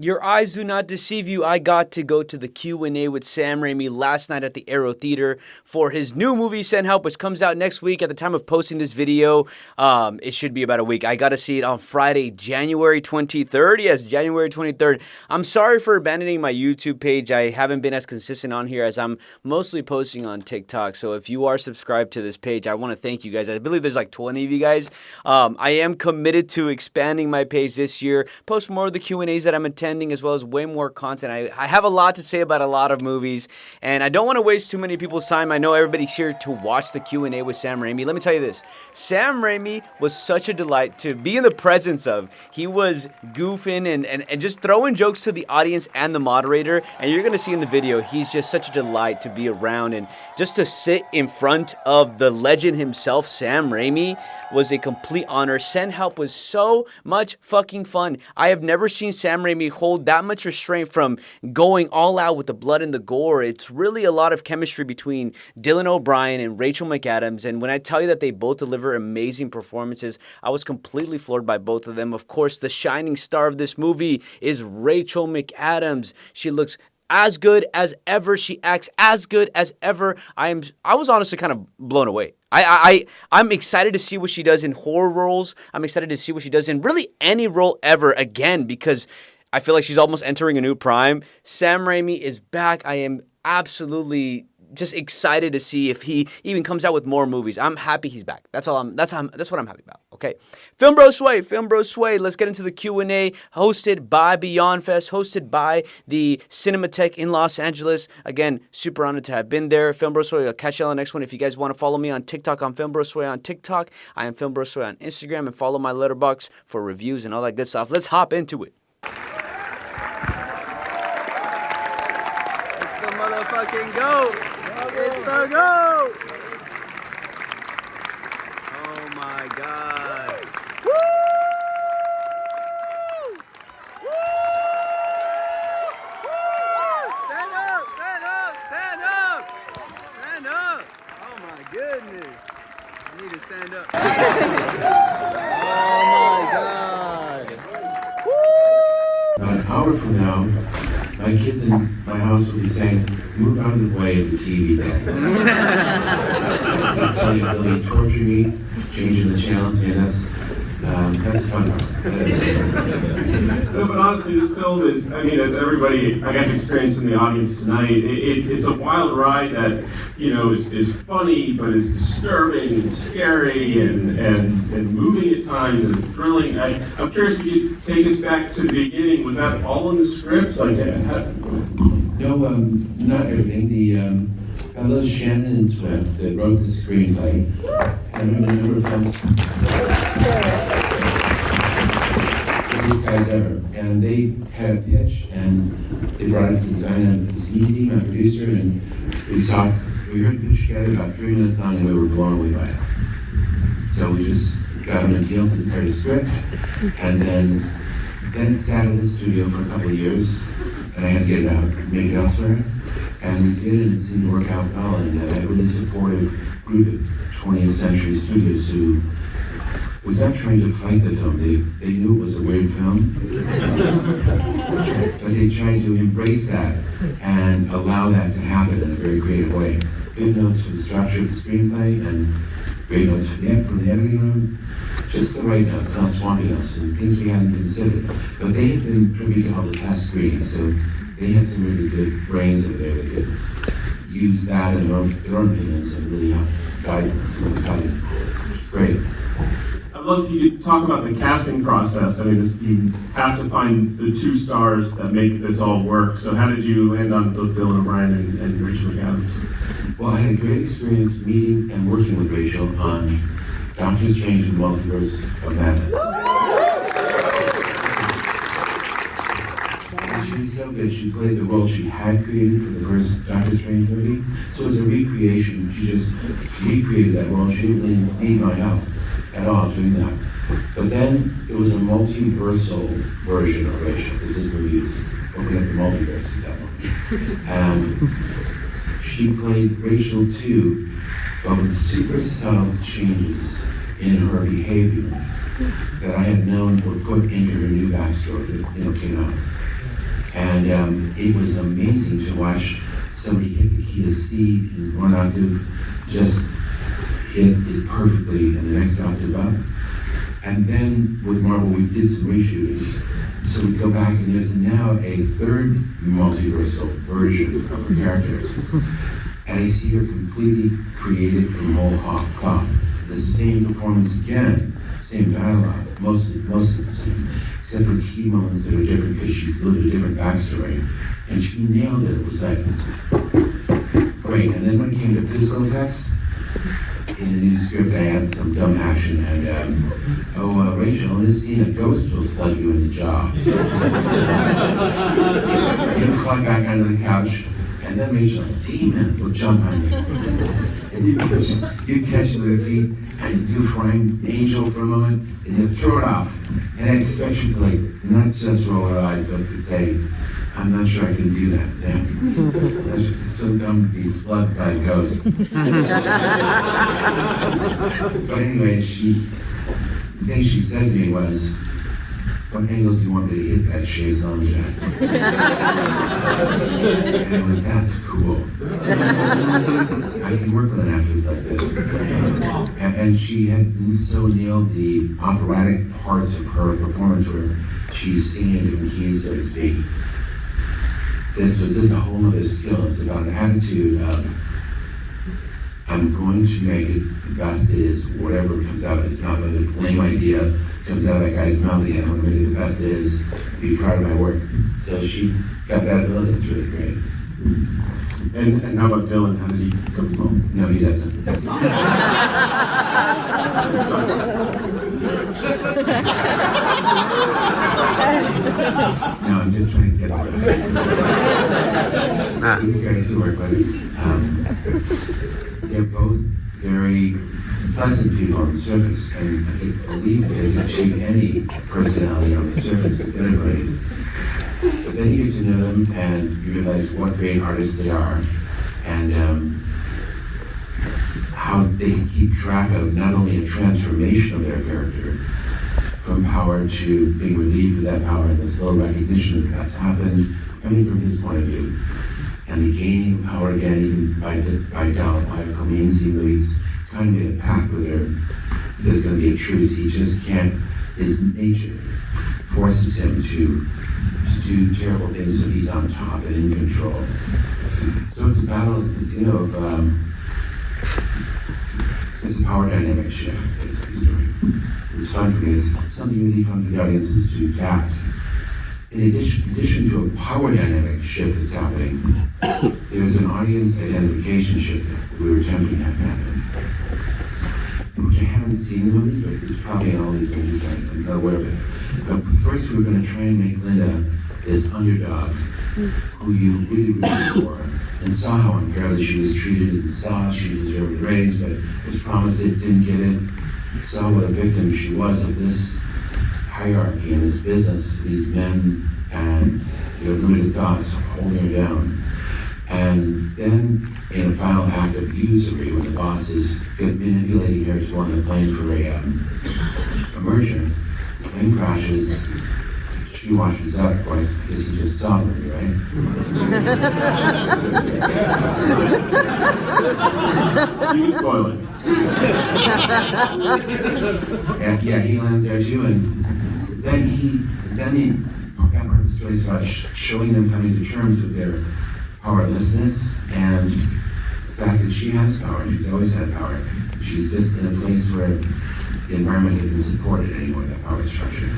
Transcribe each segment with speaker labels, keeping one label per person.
Speaker 1: Your eyes do not deceive you. I got to go to the Q&A with Sam Raimi last night at the Aero Theater for his new movie, Send Help, which comes out next week. At the time of posting this video, it should be about a week. I got to see it on Friday, January 23rd. Yes, January 23rd. I'm sorry for abandoning my YouTube page. I haven't been as consistent on here as I'm mostly posting on TikTok. So if you are subscribed to this page, I want to thank you guys. I believe there's like 20 of you guys. I am committed to expanding my page this year, post more of the Q&As that I'm attending, as well as way more content. I have a lot to say about a lot of movies, and I don't want to waste too many people's time. I know everybody's here to watch the Q&A with Sam Raimi. Let me tell you this. Sam Raimi was such a delight to be in the presence of. He was goofing and just throwing jokes to the audience and the moderator, and you're going to see in the video, he's just such a delight to be around, and just to sit in front of the legend himself, Sam Raimi, was a complete honor. Send Help was so much fucking fun. I have never seen Sam Raimi hold that much restraint from going all out with the blood and the gore. It's really a lot of chemistry between Dylan O'Brien and Rachel McAdams, and when I tell you that they both deliver amazing performances, I was completely floored by both of them. Of course, the shining star of this movie is Rachel McAdams. She looks as good as ever. She acts as good as ever. I was honestly kind of blown away. I'm excited to see what she does in horror roles. I'm excited to see what she does in really any role ever again, because I feel like she's almost entering a new prime. Sam Raimi is back. I am absolutely just excited to see if he even comes out with more movies. I'm happy he's back. That's what I'm happy about. Okay. Film Bro Sway. Let's get into the Q&A, hosted by Beyond Fest, hosted by the Cinematheque in Los Angeles. Again, super honored to have been there. Film Bro Sway, I'll catch you on the next one. If you guys want to follow me on TikTok, I'm Film Bro Sway on TikTok. I am Film Bro Sway on Instagram, and follow my letterbox for reviews and all that good stuff. Let's hop into it. It's the motherfucking GOAT. It's the GOAT! Oh my God. Woo! Woo! Woo! Stand up! Stand up! Stand up! Stand up! Oh my goodness. I need to stand up. Oh my God. Woo!
Speaker 2: About an hour from now, my kids in my house will be saying, "Move out of the way of the TV, Dad." They'll torture me, changing the channels. Yeah, that's fun.
Speaker 3: No, but honestly, this film is, I mean, as everybody, I got to experience in the audience tonight, it's a wild ride that, you know, is funny, but is disturbing and scary and moving at times, and it's thrilling. I'm curious if you could take us back to the beginning. Was that all in the script?
Speaker 2: No, not everything. I love Shannon and Swift that wrote the screenplay. And I remember a number of these guys ever. And they had a pitch, and they brought us to design it. It's easy, my producer, and we heard the pitch together about 3 minutes long, and we were blown away by it. So we just got them a deal to prepare the script, and then it sat in the studio for a couple of years, and I had to get it out, make it elsewhere. And we did, and it seemed to work out well, and a really supportive group at 20th Century Studios who was not trying to fight the film. They knew it was a weird film, but they tried to embrace that and allow that to happen in a very creative way. Good notes for the structure of the screenplay, and great notes from the editing room. Just the right notes, not swamping us, and things we hadn't considered. But they had been privy to all the test screenings, so they had some really good brains over there that could use that in their own opinions and really help guide some of the cutting. It's great.
Speaker 3: I'd love if you could talk about the casting process. I mean, you have to find the 2 stars that make this all work. So how did you land on both Dylan O'Brien and Rachel McAdams?
Speaker 2: Well, I had a great experience meeting and working with Rachel on Doctor Strange and the Multiverse of Madness. She was so good. She played the role she had created for the first Doctor Strange movie. So it was a recreation. She just recreated that role. She didn't really need my help at all doing that. But then there was a multiversal version of Rachel, because this movie is opening up the multiverse at that moment. And she played Rachel too, but with super subtle changes in her behavior that I had known were put into her new backstory that came out. And it was amazing to watch somebody hit the key of C in one octave, just hit it perfectly in the next octave up. And then with Marvel, we did some reshooting. So we go back and there's now a third multiversal version of her character. And I see her completely created from whole cloth. The same performance again, same dialogue, most of the same, except for key moments that are different because she's lived a different backstory. And she nailed it. It was like, great. And then when it came to physical effects, in the new script, I had some dumb action, and Rachel, in this scene, a ghost will slug you in the jaw. You fly back under the couch, and then Rachel, a demon, will jump on you. And you catch it with your feet, and you do flying angel for a moment, and you throw it off. And I expect you to, like, not just roll her eyes, but to say, I'm not sure I can do that, Sam. It's so dumb to be slugged by a ghost. But anyway, the thing she said to me was, what angle do you want me to hit that chaise lounge at? And I went, that's cool. I can work with an actress like this. And she had so nailed the operatic parts of her performance where she's singing in different keys, so to speak. This was just a whole other skill. It's about an attitude of, I'm going to make it the best it is, whatever comes out of his mouth, whether the lame idea comes out of that guy's mouth again, I'm going to make it the best it is, be proud of my work. So she's got that ability, it's really great.
Speaker 3: And how about Dylan? How did he come along?
Speaker 2: No, he doesn't. No, I'm just trying to get out of it. He's great to work with. They're both very pleasant people on the surface, and I can believe that they can achieve any personality on the surface that everybody's. But then you get to know them, and you realize what great artists they are, and how they can keep track of not only a transformation of their character, from power to being relieved of that power and the slow recognition that that's happened, coming from his point of view. And the gaining of power again, even by diabolical means, even though he's kind of made a pact with her, there's going to be a truce, he just can't, his nature forces him to do terrible things so he's on top and in control. So it's a battle, you know, of, it's a power dynamic shift, basically. It's fun for me. It's something really fun for the audiences to adapt. In addition to a power dynamic shift that's happening, there's an audience identification shift that we were attempting to have happen, which I haven't seen in the movies, but it's probably in all these movies, I'm not aware of it. But first we were going to try and make Linda this underdog who you really rooted for, and saw how unfairly she was treated, and saw she deserved a raise, but was promised it, didn't get it, saw what a victim she was of this hierarchy and this business, these men and their limited thoughts holding her down. And then in a final act of usury, when the boss is manipulating her to go on the plane for a merger, the plane crashes, she washes up, of course, because he just saw her, right?
Speaker 3: You can spoil it.
Speaker 2: And yeah, he lands there too, and then that part of the story is about showing them coming to terms with their powerlessness and the fact that she has power. She's always had power. She's just in a place where the environment doesn't support it anymore, that power structure.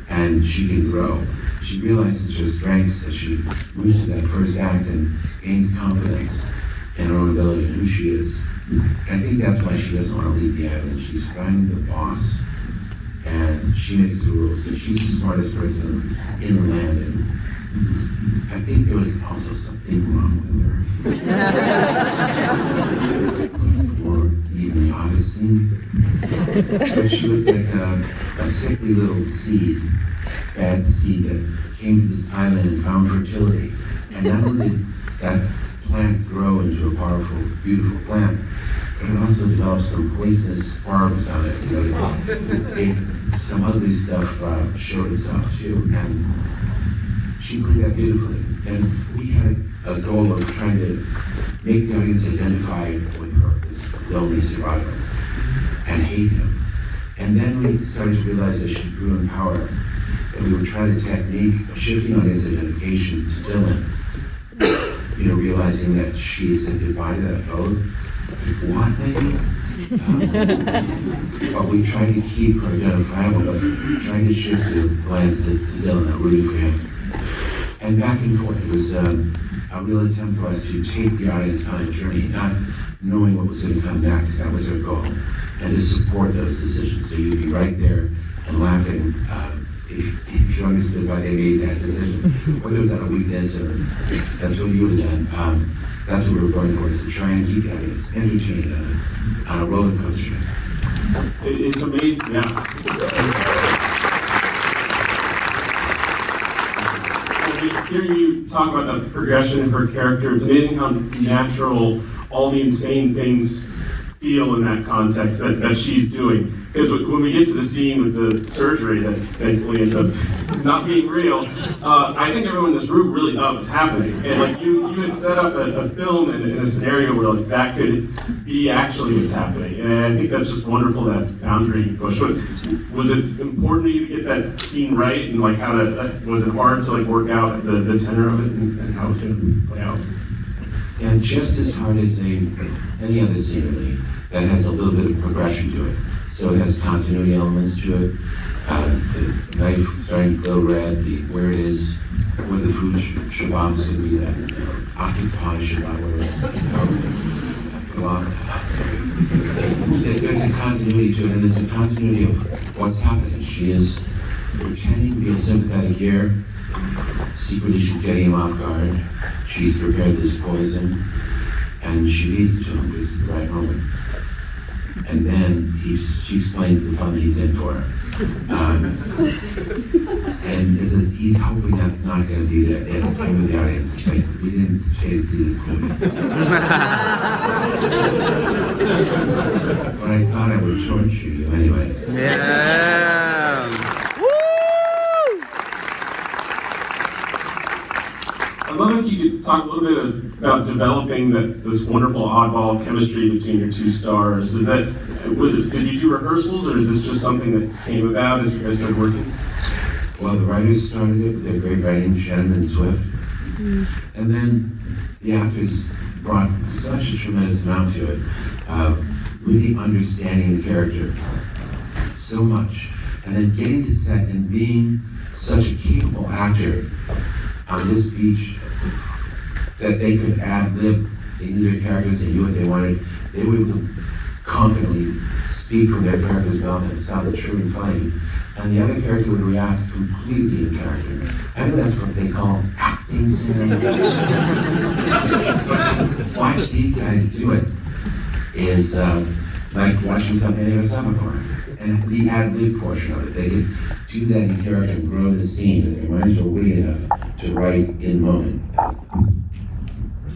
Speaker 2: And she can grow. She realizes her strengths as she moves to that first act and gains confidence in her own ability and who she is. And I think that's why she doesn't want to leave the island. She's finally the boss, and she makes the rules. And she's the smartest person in the land. And I think there was also something wrong with her. Before even the office scene. But she was like a sickly little seed, bad seed that came to this island and found fertility. And not only did that plant grow into a powerful, beautiful plant, but it also developed some poisonous barbs on it. You know, some ugly stuff showed itself too. And she played that beautifully. And we had a goal of trying to make the audience identify with her, this lonely survivor, and hate him. And then we started to realize as she grew in power, that we would try the technique of shifting audience identification to Dylan. You know, realizing that she said goodbye to that code. What, lady? But we tried to keep her identifiable, but trying to shift the lines to Dylan, that rooting for him. And back and forth, it was a real attempt for us to take the audience on a journey, not knowing what was going to come next. That was our goal. And to support those decisions. So you'd be right there and laughing if you understood why they made that decision. Whether it was out of weakness or that's what you would have done. That's what we were going for, is to try and keep the audience entertained on a roller coaster.
Speaker 3: It's amazing, yeah. Hearing you talk about the progression of her character, it's amazing how natural all the insane things feel in that context that she's doing. Because when we get to the scene with the surgery that thankfully ends up not being real, I think everyone in this room really thought it was happening. And like you had set up a film in a scenario where like that could be actually what's happening. And I think that's just wonderful, that boundary you push. Was it important to you to get that scene right, and like how was it hard to like work out the tenor of it and how it's going to play out?
Speaker 2: And just as hard as any other scene really, that has a little bit of progression to it. So it has continuity elements to it. The knife starting to glow red, where it is, where the food shabab is going to be, that octopi shabab, there's a continuity to it, and there's a continuity of what's happening. She is pretending to be a sympathetic here. Secretly, she's getting him off guard. She's prepared this poison, and she leads it to him. This is the right moment. And then she explains the fun he's in for. And he's hoping that's not going to be there. Yeah, it's him with the audience. It's like, we didn't pay to see this movie. But I thought I would short you anyways.
Speaker 1: Yeah.
Speaker 3: I'd love if you could talk a little bit about developing this wonderful oddball chemistry between your two stars. Did you do rehearsals, or is this just something that came about as you guys started working?
Speaker 2: Well, the writers started it with their great writing, Shannon and Swift. And then the actors brought such a tremendous amount to it, really understanding the character so much. And then getting to set and being such a capable actor on this beach that they could ad-lib, they knew their characters, they knew what they wanted, they were able to confidently speak from their character's mouth and sounded true and funny, and the other character would react completely in character. I think that's what they call acting cinema. Watch these guys do it is like watching something they never saw before. And the ad-lib portion of it, they could do that in character and grow the scene, that their minds were witty enough to write in the moment.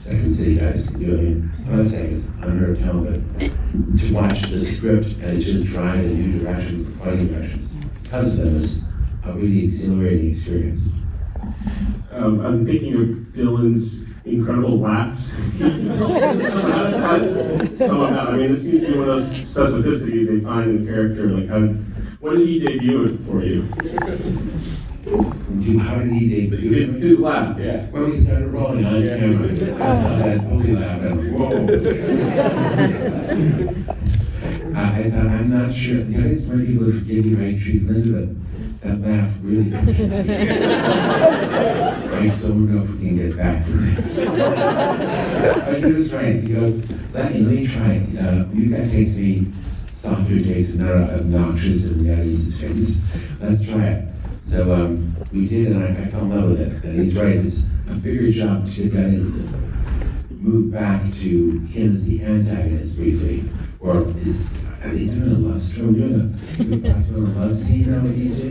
Speaker 2: Second City guys can do it. I mean, I'm not saying it's unheard of talent, but to watch the script and it just drive in new directions, funny directions, because of them was a really exhilarating experience.
Speaker 3: I'm thinking of Dylan's incredible laugh. I mean, this seems to be one of those specificities they find in the character. Like, when did he debut it for you?
Speaker 2: How did he debut?
Speaker 3: His laugh, yeah.
Speaker 2: Well, he started rolling on camera. I saw that holy laugh and whoa. I thought, I'm not sure. The audience might be able to forgive you, right? Treat Linda, but that laugh really I don't know if we can get back from it. But he was right. He goes, let me try it. You guys taste me softer taste and not obnoxious and gotta use his face. Let's try it. So we did, and I fell in love with it. And he's right, it's a bigger job to get that is to move back to him as the antagonist briefly. Or are they doing a love story? Doing a love scene now with these two?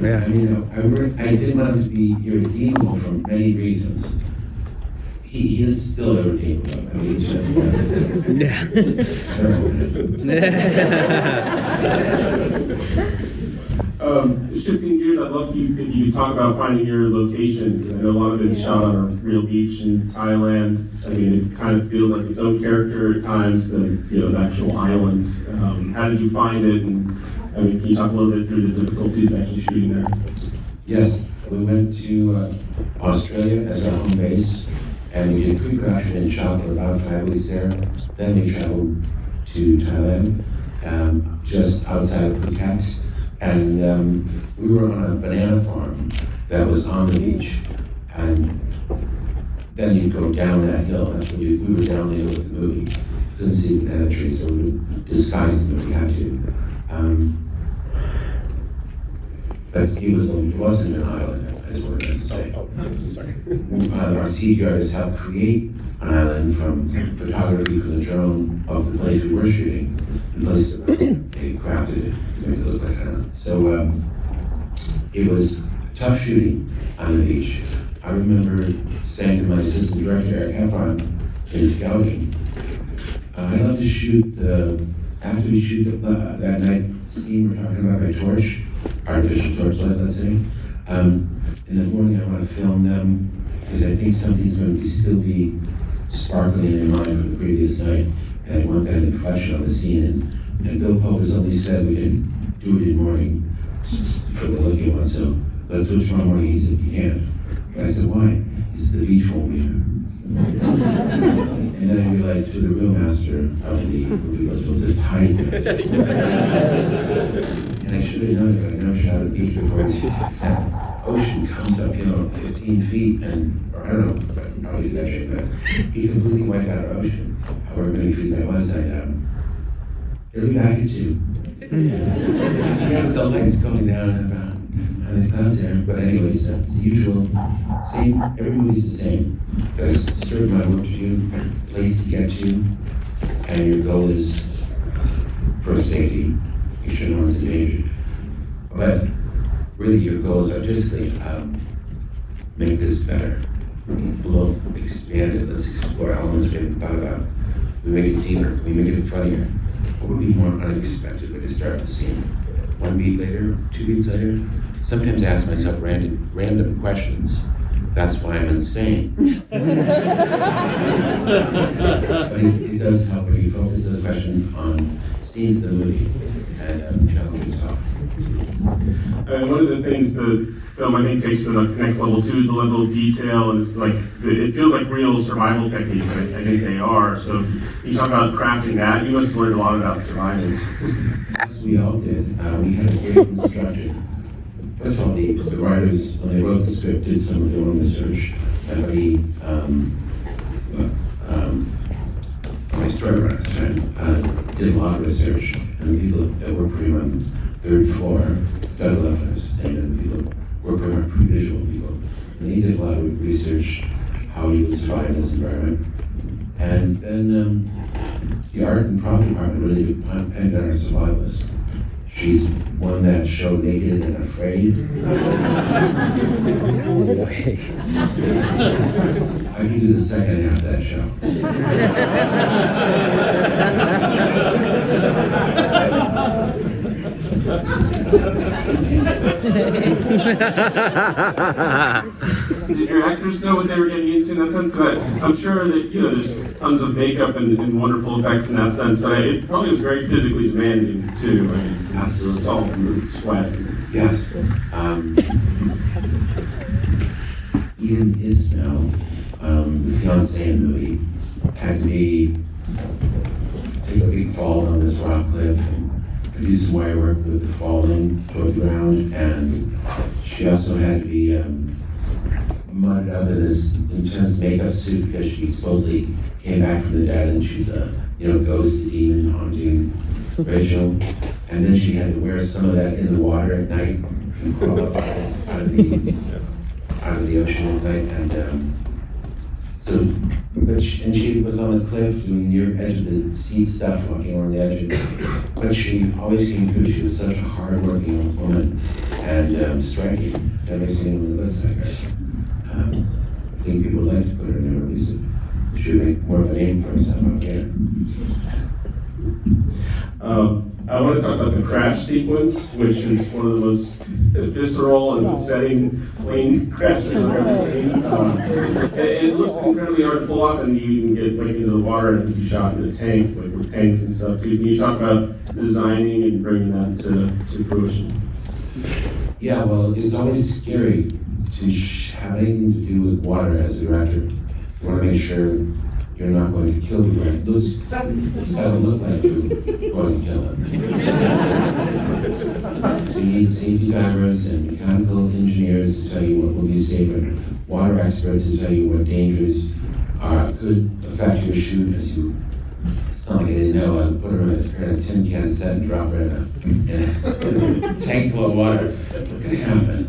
Speaker 1: Yeah.
Speaker 2: I mean, I didn't want him to be irredeemable for many reasons. He is still irredeemable. I mean, it's just terrible.
Speaker 3: Shifting gears, I'd love if you could talk about finding your location. I know a lot of it's shot on a real beach in Thailand. I mean, it kind of feels like its own character at times, the actual island. How did you find it? And I mean, can you talk a little bit through the difficulties of actually shooting there?
Speaker 2: Yes, we went to Australia as our home base, and we did pre-production and shot for about 5 weeks there. Then we traveled to Thailand, just outside of Phuket, and we were on a banana farm that was on the beach, and then you go down that hill. That's what we were down the hill with the movie. Couldn't see the banana trees, so we would disguise them if we had to. But it wasn't an island, is what I meant to say. Our CG artists helped create an island from photography from the drone of the place we were shooting, the place that they crafted it to make it look like an island. So it was tough shooting on the beach. I remember saying to my assistant director, Eric Heffron, in scouting, I love to shoot after we shoot that night scene we're talking about by torch, artificial torchlight, let's say. In the morning, I want to film them because I think something's going to still be sparkling in your mind from the previous night, and I want that inflection on the scene. And Bill Pope has only said we can do it in the morning for the look he wants, so let's do it tomorrow morning. He said, you can't. And I said, why? He said, the beach won't be here. And then I realized who the real master of the movie was a tide master. And I should have known it, but I never shot a beach before. That ocean comes up, 15 feet, and, or I don't know, probably exaggerate, but he completely wiped out our ocean. However many feet that was, it'll be back at 2. Yeah, with the lights going down and the clouds there. But anyways, it's the usual, same, every movie's the same. There's a certain amount of work to do, place to get to, and your goal is for safety. You shouldn't want to endanger. But really your goals are artistically, make this better. A little expanded, let's explore elements we haven't thought about. We make it deeper, we make it funnier. What would be more unexpected way to start the scene? 1 beat later, 2 beats later? Sometimes I ask myself random questions. That's why I'm insane. But it does help when you focus those questions on scenes of the movie and challenge yourself.
Speaker 3: And one of the things the film I think takes to the next level too is the level of detail, and it's like it feels like real survival techniques. I think they are. So you talk about crafting that. You must have learned a lot about surviving.
Speaker 2: Yes, we all did. We had a great instructor. First of all, the writers, when they wrote the script, did some of their own research. Everybody, my storyboard did a lot of research, and the people that work for him on the 3rd floor, Doug Leffler's saying that the people that work for him are pre-visual people. And he did a lot of research, how you would survive in this environment. And then the art and prop department really depended on our survivalist. She's one that showed naked and afraid.
Speaker 1: No way.
Speaker 2: I can do the second half of that show.
Speaker 3: Did your actors know what they were getting into in that sense? Because I'm sure that there's tons of makeup and wonderful effects in that sense, but it probably was very physically demanding too. I mean, absolute salt and sweat.
Speaker 2: Yes. Even Ismail, the fiance in the movie, had to take a big fall on this rock cliff and do some wire work with the falling toward the ground, and she also had to be mudded up in this intense makeup suit because she supposedly came back from the dead and she's a ghost demon haunting Rachel, and then she had to wear some of that in the water at night and crawl up out of the ocean at night, and she was on the cliff doing near edge of the seat stuff, walking along the edge, but she always came through. She was such a hard-working woman and striking. Every single one of those like her. I think people would like to put her in their movies. She would make more of a name for herself out here.
Speaker 3: I want to talk about the crash sequence, which is one of the most visceral and upsetting plane crashes I've ever seen. It looks incredibly hard to pull off, and you can get like into the water and be shot in the tank, like with tanks and stuff too. Can you talk about designing and bringing that to fruition?
Speaker 2: Yeah, well, it's always scary to have anything to do with water as a director. You want to make sure you're not going to kill people. It doesn't look like you're going to kill them. So you need safety divers and mechanical engineers to tell you what will be safe, and water experts to tell you what dangers could affect your shoot as you. It's not like I didn't know. I put them in a tin can set and drop it in a tank full of water. What could happen?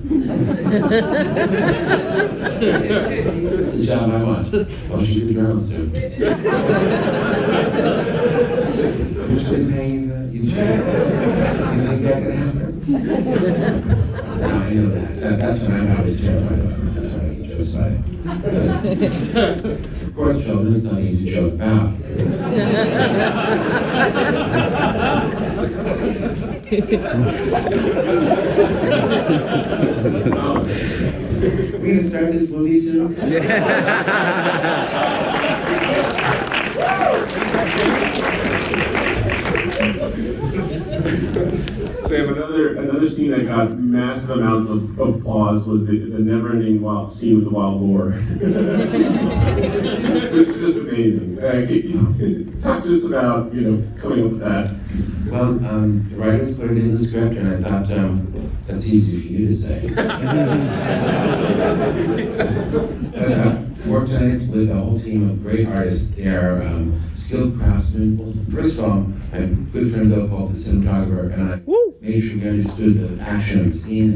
Speaker 2: That's the job I want. I'll shoot the drone soon. How much they paying you for that? You think that could happen? No, I know that. That's what I'm always terrified about. That's why I get jokes about it. Of course, children, it's nothing to joke about. We gonna start this movie soon?
Speaker 3: Sam, another scene that got massive amounts of applause was the never-ending scene with the wild boar. Which is just amazing. Talk to us about coming up with that.
Speaker 2: Well, the writers put it in the script, and I thought that's easy for you to say. But worked on it with a whole team of great artists. They are skilled craftsmen. First of all, I have a good friend Bill called the cinematographer, and I made sure he understood the action of the scene.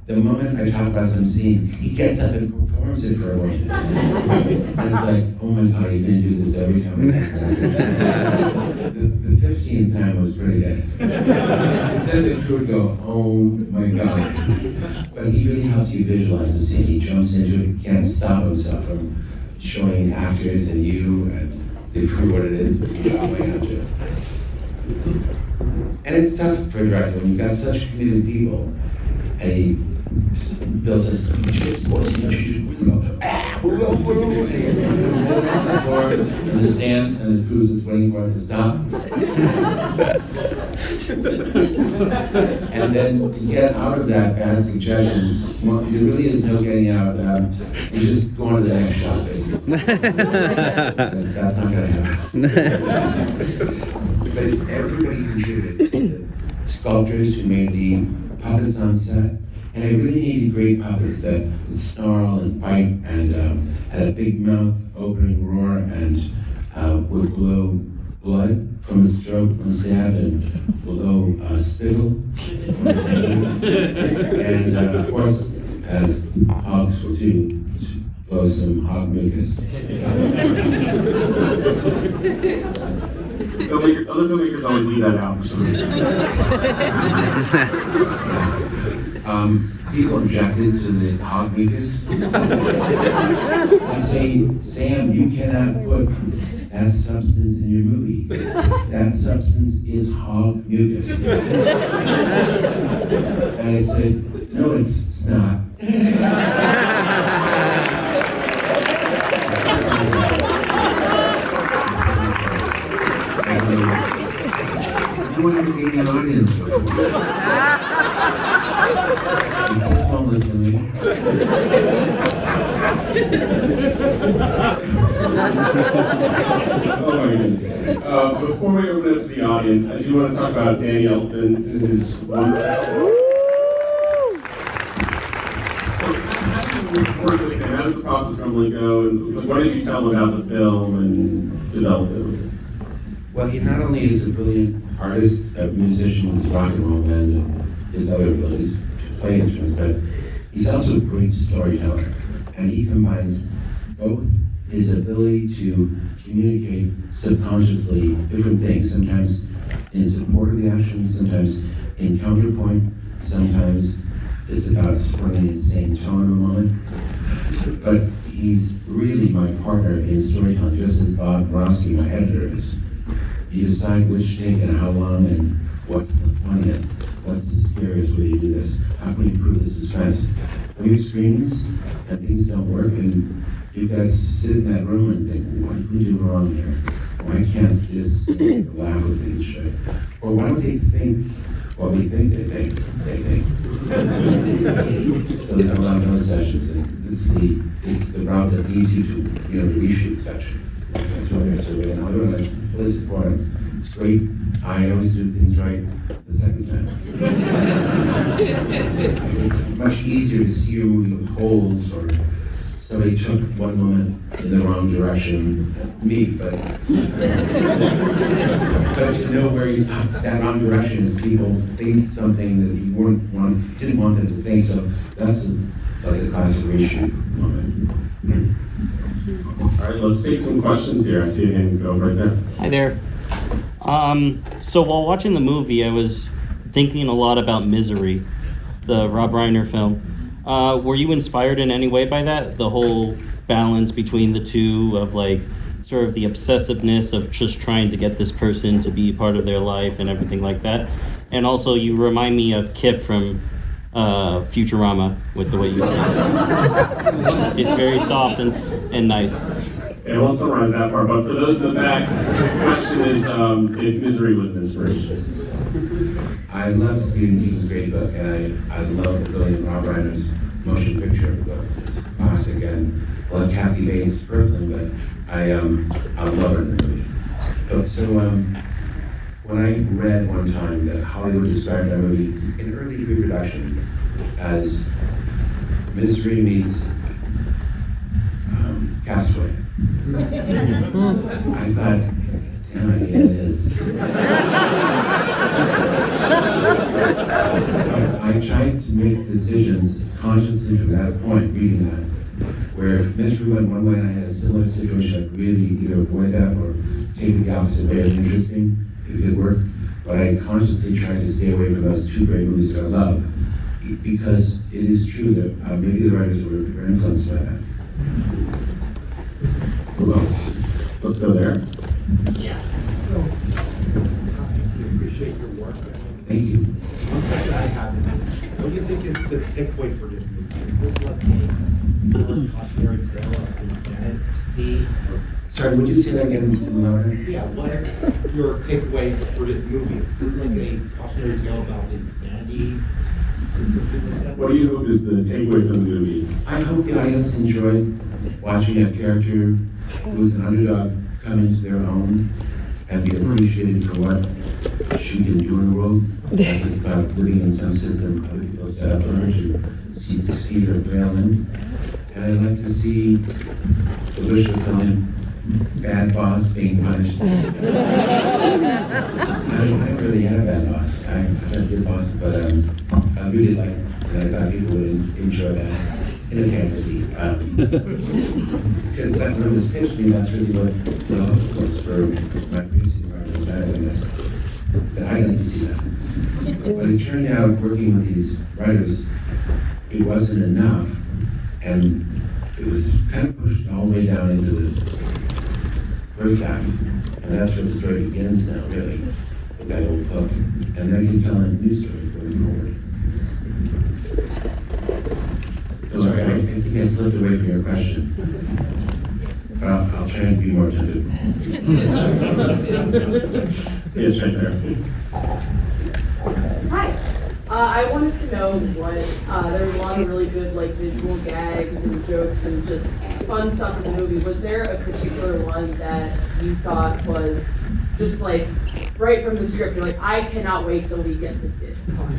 Speaker 2: And the moment I talk about some scene, he gets up and performs it for everyone. And it's like, oh my God, you're going to do this every time. The 15th time was pretty good. Then the crew would go, oh my God. But he really helps you visualize the scene. He jumps into it, can't stop himself from showing the actors and you and the crew what it is that you're going after. And it's tough for a director when you've got such committed people. And Bill says, you should just go, and he on the floor in the sand, and the crew is waiting for it to stop. And then to get out of that bad suggestions, well, there really is no getting out. You just go on to the next shot, basically. That's not going to happen. But everybody contributed. Sculptors who made the puppets on set. And I really needed great puppets that would snarl and bite and had a big mouth, opening roar, and would blow blood from his throat when stabbed and blow spittle from his head. And of course, as hogs will do, blow some hog mucus.
Speaker 3: Other filmmakers always leave that out for some reason.
Speaker 2: People objected to the hog mucus. They say, Sam, you cannot put that substance in your movie. That substance is hog mucus. And I said, no, it's not. You want to be the audience before. Kids won't listen to me.
Speaker 3: Oh my goodness. Before we open it up to the audience, I do want to talk about Danny Elfman and his wonderful. So how did you work with him? How does the process normally go? And what did you tell him about the film and develop it with him?
Speaker 2: Well, he not only is a brilliant artist, a musician with rock and roll band and his other abilities to play instruments, but he's also a great storyteller. And he combines both his ability to communicate subconsciously different things, sometimes in support of the action, sometimes in counterpoint, sometimes it's about supporting the same tone of the moment. But he's really my partner in storytelling, just as Bob Bronsky, my editor, is. You decide which take and how long and what's the funniest, what's the scariest way to do this, how can you improve the suspense. When you screens and things don't work and you've got to sit in that room and think, what did we do wrong here? Why can't this laugh with each other? Or why don't they think what we think they think? So there's a lot of those sessions, and it's the route that leads you to, the reshoot section. And otherwise, fully support them. It's great. I always do things right the second time. It's much easier to see a movie with holes or somebody took one moment in the wrong direction, me, but to know where that wrong direction is, people think something that you didn't want them to think, so that's like a classic reshoot moment.
Speaker 3: All right, let's take some questions here. I see a hand go right there.
Speaker 4: Hi there. So while watching the movie, I was thinking a lot about Misery, the Rob Reiner film. Were you inspired in any way by that? The whole balance between the two of like sort of the obsessiveness of just trying to get this person to be part of their life and everything like that. And also you remind me of Kif from Futurama with the way you say it. It's very soft and nice.
Speaker 3: And I won't summarize that part, but for those in the back, the question is if Misery was an inspiration.
Speaker 2: I love Stephen King's great book, and I love William Rob Reiner's motion picture book. It's classic, and I love Kathy Bates personally, but I love her in the movie. So when I read one time that Hollywood described that movie in early pre-production as Misery meets Castaway, I thought, damn it, yeah, it is. I tried to make decisions consciously from that point, reading that, where if Misery went one way and I had a similar situation, I'd really either avoid that or take the opposite way as interesting, if it could work. But I consciously tried to stay away from those two great movies that I love, because it is true that maybe the writers were influenced by that.
Speaker 3: Who else? Let's go there.
Speaker 5: Yeah. So, I appreciate your work.
Speaker 2: Thank you.
Speaker 5: One question I have is, what do you think is the takeaway for this movie? Is this like a cautionary tale of insanity?
Speaker 2: Sorry, would you say that again, Louder?
Speaker 5: Yeah, what is your takeaway for this movie? Is it like a cautionary tale about insanity? Or something like that?
Speaker 3: What do you hope is the takeaway from the movie?
Speaker 2: I hope the audience enjoyed watching a character who's an underdog come into their own and be appreciated for what she can do in the world. It's about living in some system other people set up for her to succeed or fail in. And I'd like to see the wish fulfillment, bad boss being punished. I don't really have a bad boss. I've had a good boss, but I really like, and I thought people would enjoy that in a fantasy. Because when it was pitched to me, that's really what the hope was for my previous environment, that I'd like to see that. But it turned out, working with these writers, it wasn't enough, and it was kind of pushed all the way down into the first act, and that's where the story begins now, really, with that old hook, and then you can tell a new story going forward. Sorry, I think I slipped away from your question. But I'll try and be more attentive.
Speaker 3: Yes, right there.
Speaker 6: Hi. I wanted to know what, there were a lot of really good like visual gags and jokes and just fun stuff in the movie. Was there a particular one that you thought was just like right from the script, you're like, I cannot wait till we get to this part?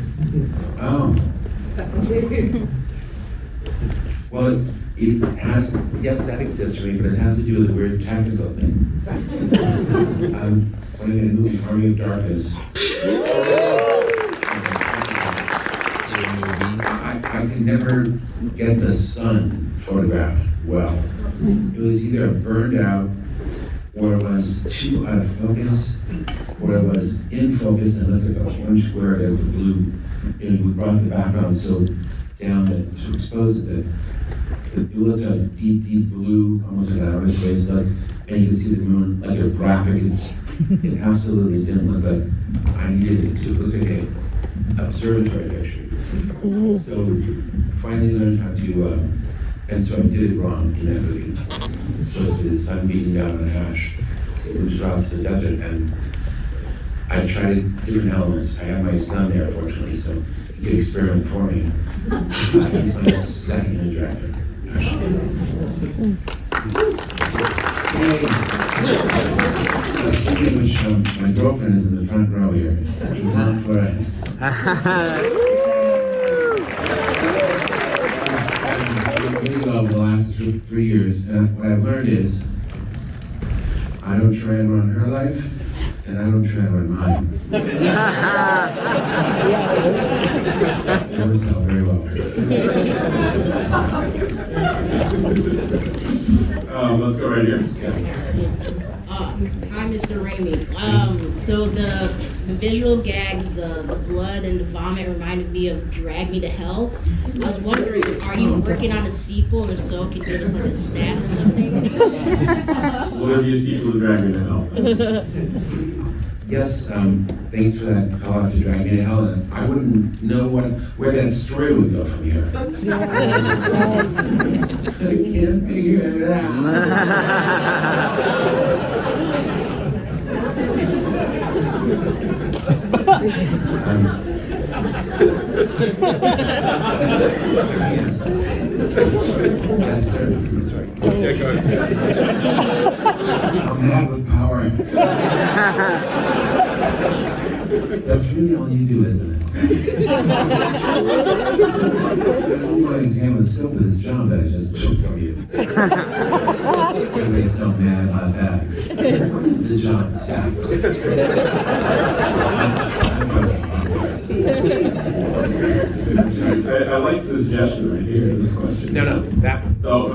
Speaker 2: Oh. Well, it has, yes, that exists for me, but it has to do with weird technical things. When I did a movie, Army of Darkness, I could never get the sun photographed well. It was either burned out, or it was too out of focus, or it was in focus and looked like a orange square against the blue. And we brought the background so down that to expose it that it looked a deep, deep blue, almost like an outer space look, and you could see the moon like a graphic. It absolutely didn't look like I needed it to. It looked like an observatory picture. So finally learned how to, and so I did it wrong in that movie. So the sun beating down on ash, so it was out to the desert, and I tried different elements. I have my son there, fortunately, so he could experiment for me. He's my second director, actually. Speaking of which, my girlfriend is in the front row here. Yvonne Flores. Really well the last 3 years, and what I've learned is I don't try and run her life, and I don't try and run mine. It works out very well.
Speaker 3: Let's go right here.
Speaker 7: Hi, Mr. Raimi. So the visual gags, the blood and the vomit reminded me of Drag Me to Hell. I was wondering, are you working on a sequel, and if so, can you give us like a stat or something?
Speaker 3: Will there be a sequel to Drag Me to Hell?
Speaker 2: Yes, thanks for that call out to Drag Me to Hell. And I wouldn't know where that story would go from here. I can't figure it out. Yes, sir. Sorry. I'm mad with power. That's really all you do, isn't it? I don't want to examine the scope of this job that I just took from you. Everybody's so mad about that. What is the job exactly?
Speaker 3: I like the suggestion right here, this question.
Speaker 2: No, that one.
Speaker 3: Oh.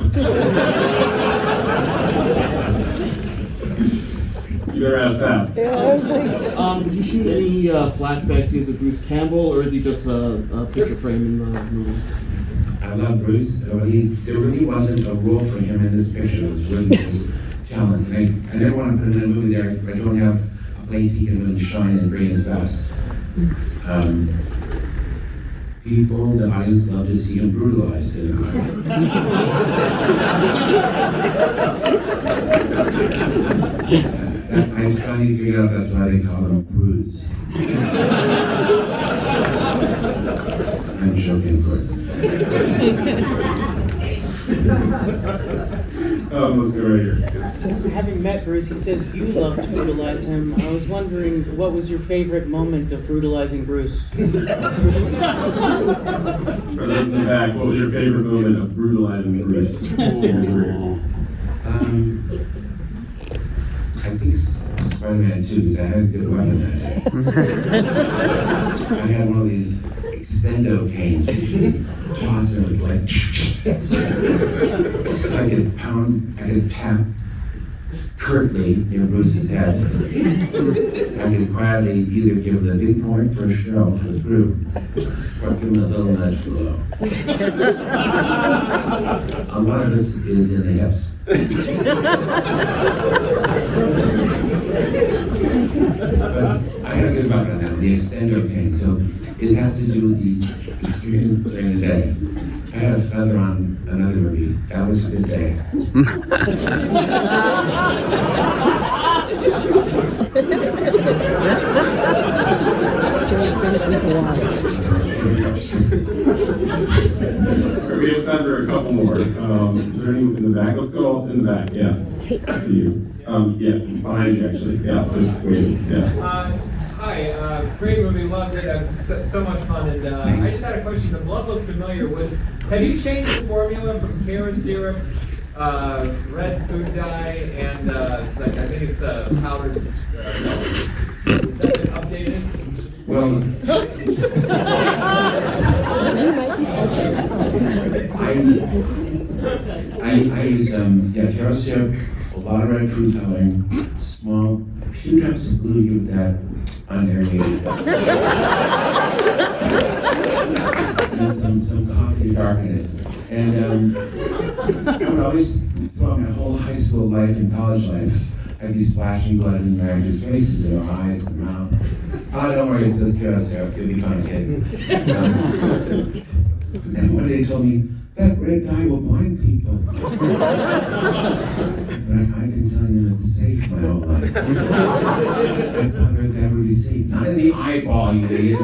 Speaker 3: You better ask fast.
Speaker 8: Did you shoot any flashback scenes with Bruce Campbell, or is he just a picture frame in the movie?
Speaker 2: I love Bruce, but there really wasn't a role for him in this picture. It was really his talents. And I never want to put him in a movie there. I don't have a place he can really shine and bring his best. People, the audience love to see him brutalized. I was trying to figure out that's why they call him Bruce. I'm joking, of course.
Speaker 3: Let's go right here.
Speaker 9: Having met Bruce, he says you love to brutalize him. I was wondering, what was your favorite moment of brutalizing Bruce?
Speaker 3: For those in the back, what was your favorite moment of brutalizing Bruce in your career?
Speaker 2: I think Spider-Man 2, because I had a good weapon that day. I had one of these extendo canes. You toss it with like, so I could tap curtly near Bruce's head. I could quietly either give him the big point for a show for the crew, or give him a little nudge below. A lot of this is in the hips. But I had a good weapon on that, the extendo cane, so it has to do with the experience during the day. I had a feather on another movie. That was a good day.
Speaker 3: We have time for a couple more. Is there any in the back? Let's go in the back. Yeah. I see you. Yeah, behind you actually. Yeah, just waiting. Yeah.
Speaker 10: Hi, great movie, loved it. So much fun, and I just had a question. The blood looked familiar. Have you changed the formula from carrot syrup, red food dye, and like I think it's powdered milk? Has that been updated?
Speaker 2: Well, I use carrot syrup, a lot of red fruit coloring, small, few drops of blue, give that unaerated. And some coffee to darken it. And would always, throughout my whole high school life and college life, I'd be splashing blood in actors' faces, their eyes, their mouth. Oh, don't worry, it's good, it'll be fun, kid. And one day he told me, that red dye will blind people. But I've been telling him it's safe my whole life. I thought red dye would be safe. Not in the eyeball, you idiot.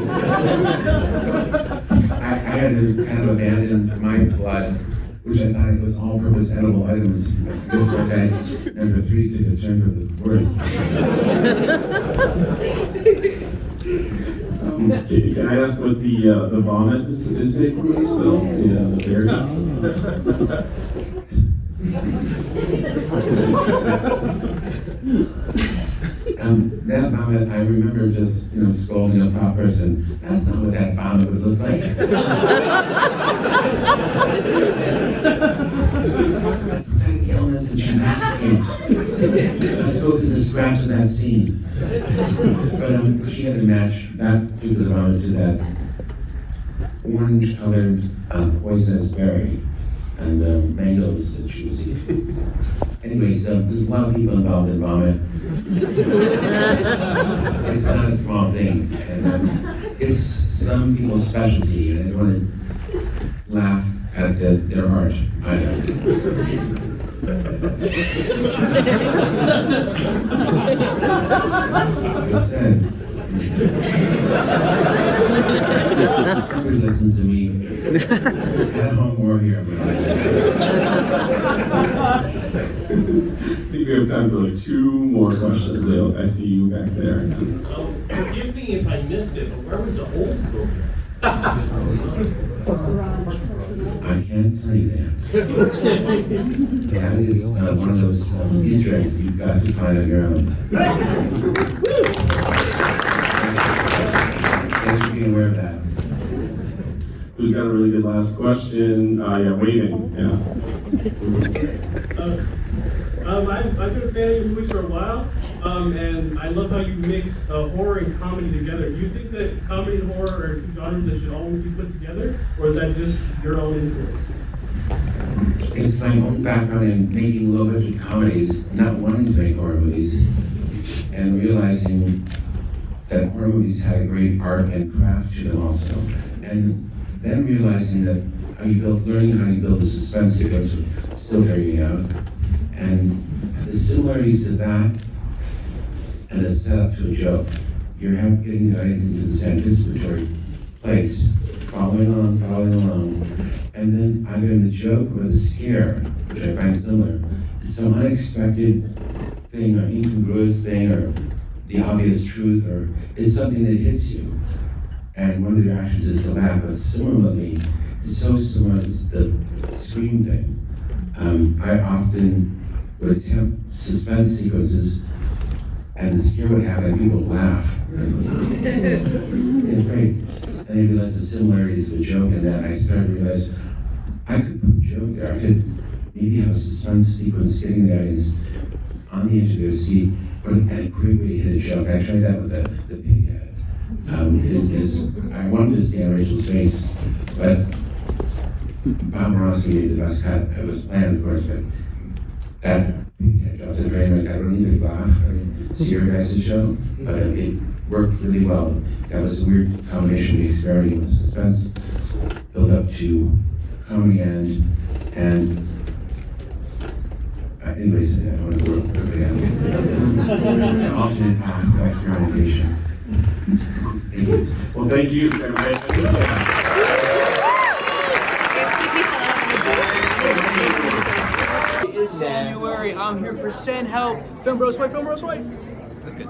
Speaker 2: I had to kind of abandon my blood, which I thought it was all-purpose edible items. This red dye number 3 took a turn for the worse.
Speaker 3: Can I ask what the vomit is made from this film? Yeah, the berries.
Speaker 2: That vomit, I remember just, scolding a prop person. That's not what that vomit would look like. That's kind of illness that you masticate. Let's go to the scraps of that scene. But she had to match that particular vomit to that orange-colored poisonous berry and mangoes that she was eating. Anyways, there's a lot of people involved in vomit. It's not a small thing, and it's some people's specialty, and I don't want to laugh at their art either. Like I said, nobody listens to me. At home or here, but
Speaker 3: I think we have time for like 2 more questions. Leo, I see you back there.
Speaker 5: Forgive me if I missed it, but where was the old book?
Speaker 2: I can't tell you that. That is one of those Easter eggs you've got to find on your own. Thanks for being aware of that.
Speaker 3: Who's got a really good last question? Yeah, waiting. Yeah.
Speaker 11: I've been a fan of your movies for a while, and I love how you mix horror and comedy together. Do you think that comedy and horror are 2 genres that should always be put together, or is that just your own influence?
Speaker 2: It's my own background in making low-budget comedies, not wanting to make horror movies, and realizing that horror movies had a great art and craft to them also. And then realizing that learning how you build the suspense sequence was still figuring out. And the similarities to that and the setup to a joke, you're getting the audience into this anticipatory place, following along, and then either in the joke or the scare, which I find similar, some unexpected thing or incongruous thing or the obvious truth, or it's something that hits you. And one of the reactions is to laugh, but similarly, it's so similar to the scream thing. I often would attempt suspense sequences, and the scare would happen, and people would laugh. And great. And I realized the similarities of a joke in that. I started to realize I could put a joke there. I could maybe have a suspense sequence getting the audience on the edge of their seat, but a great way to hit a joke. I tried that with the pig head. I wanted to stay on Rachel's face, but Bob Rossi made the best cut. It was planned, of course, but that pig head drops a train wreck. I really big laugh. I didn't see your guys' show, but it worked really well. That was a weird combination. We experimented with suspense, built up to comedy end, and anyways, I don't want to work again. Alternate paths of experimentation. Thank you.
Speaker 3: Well, thank you.
Speaker 1: It's January. I'm here for Send Help. Film Bros White. That's good.